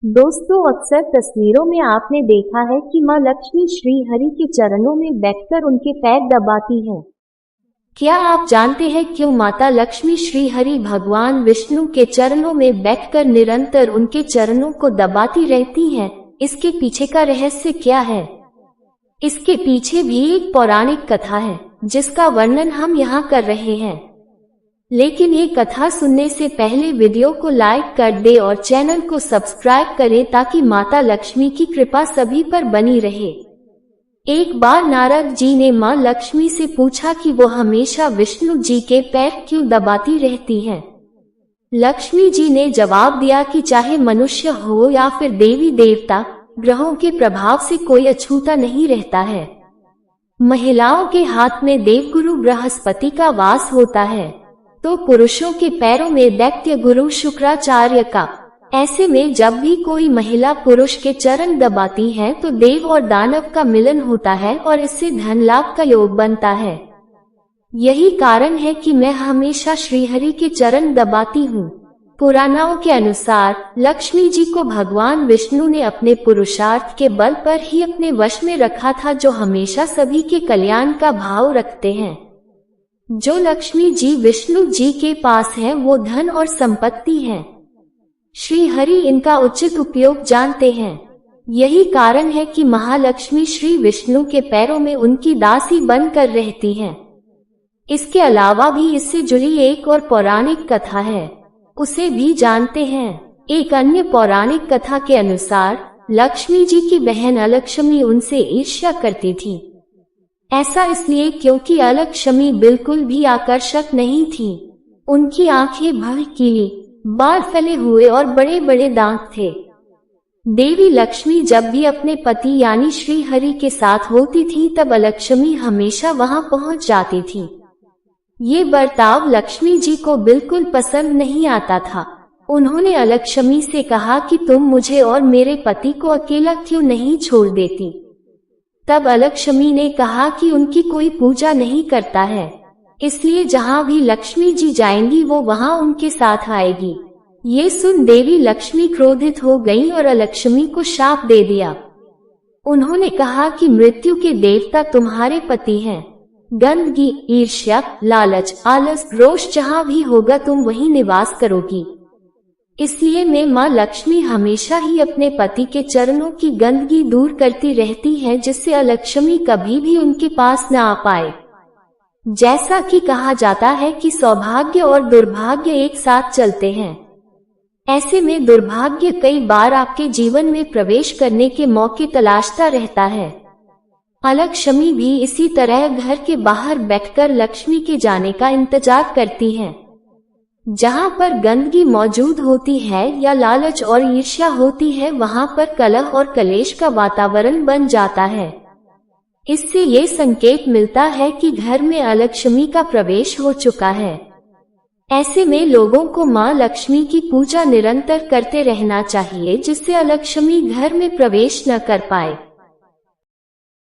दोस्तों, अक्सर तस्वीरों में आपने देखा है कि मां लक्ष्मी श्री हरि के चरणों में बैठकर उनके पैर दबाती हैं। क्या आप जानते हैं क्यों माता लक्ष्मी श्री हरि भगवान विष्णु के चरणों में बैठकर निरंतर उनके चरणों को दबाती रहती हैं? इसके पीछे का रहस्य क्या है? इसके पीछे भी एक पौराणिक कथा है जिसका वर्णन हम यहाँ कर रहे हैं। लेकिन ये कथा सुनने से पहले वीडियो को लाइक कर दे और चैनल को सब्सक्राइब करें ताकि माता लक्ष्मी की कृपा सभी पर बनी रहे। एक बार नारद जी ने मां लक्ष्मी से पूछा कि वो हमेशा विष्णु जी के पैर क्यों दबाती रहती हैं। लक्ष्मी जी ने जवाब दिया कि चाहे मनुष्य हो या फिर देवी देवता, ग्रहों के प्रभाव से कोई अछूता नहीं रहता है। महिलाओं के हाथ में देवगुरु बृहस्पति का वास होता है तो पुरुषों के पैरों में दैत्य गुरु शुक्राचार्य का। ऐसे में जब भी कोई महिला पुरुष के चरण दबाती है तो देव और दानव का मिलन होता है और इससे धन लाभ का योग बनता है। यही कारण है कि मैं हमेशा श्रीहरि के चरण दबाती हूँ। पुराणों के अनुसार लक्ष्मी जी को भगवान विष्णु ने अपने पुरुषार्थ के बल पर ही अपने वश में रखा था, जो हमेशा सभी के कल्याण का भाव रखते हैं। जो लक्ष्मी जी विष्णु जी के पास है वो धन और संपत्ति है। श्री हरि इनका उचित उपयोग जानते हैं। यही कारण है कि महालक्ष्मी श्री विष्णु के पैरों में उनकी दासी बनकर रहती हैं। इसके अलावा भी इससे जुड़ी एक और पौराणिक कथा है, उसे भी जानते हैं। एक अन्य पौराणिक कथा के अनुसार लक्ष्मी जी की बहन अलक्ष्मी उनसे ईर्ष्या करती थी। ऐसा इसलिए क्योंकि अलक्ष्मी बिल्कुल भी आकर्षक नहीं थी। उनकी आंखें भड़कीली, बाल फैले हुए और बड़े बड़े दांत थे। देवी लक्ष्मी जब भी अपने पति यानी श्री हरि के साथ होती थी तब अलक्ष्मी हमेशा वहां पहुंच जाती थी। ये बर्ताव लक्ष्मी जी को बिल्कुल पसंद नहीं आता था। उन्होंने अलक्ष्मी से कहा कि तुम मुझे और मेरे पति को अकेला क्यों नहीं छोड़ देती। तब अलक्ष्मी ने कहा कि उनकी कोई पूजा नहीं करता है, इसलिए जहाँ भी लक्ष्मी जी जाएंगी वो वहाँ उनके साथ आएगी। ये सुन देवी लक्ष्मी क्रोधित हो गईं और अलक्ष्मी को शाप दे दिया। उन्होंने कहा कि मृत्यु के देवता तुम्हारे पति हैं। गंदगी, ईर्ष्या, लालच, आलस, रोष जहाँ भी होगा तुम वहीं निवास करोगी। इसलिए मैं माँ लक्ष्मी हमेशा ही अपने पति के चरणों की गंदगी दूर करती रहती है, जिससे अलक्ष्मी कभी भी उनके पास न आ पाए। जैसा कि कहा जाता है कि सौभाग्य और दुर्भाग्य एक साथ चलते हैं। ऐसे में दुर्भाग्य कई बार आपके जीवन में प्रवेश करने के मौके तलाशता रहता है। अलक्ष्मी भी इसी तरह घर के बाहर बैठकर लक्ष्मी के जाने का इंतजार करती हैं। जहाँ पर गंदगी मौजूद होती है या लालच और ईर्ष्या होती है वहाँ पर कलह और कलेश का वातावरण बन जाता है। इससे ये संकेत मिलता है कि घर में अलक्ष्मी का प्रवेश हो चुका है। ऐसे में लोगों को माँ लक्ष्मी की पूजा निरंतर करते रहना चाहिए, जिससे अलक्ष्मी घर में प्रवेश न कर पाए।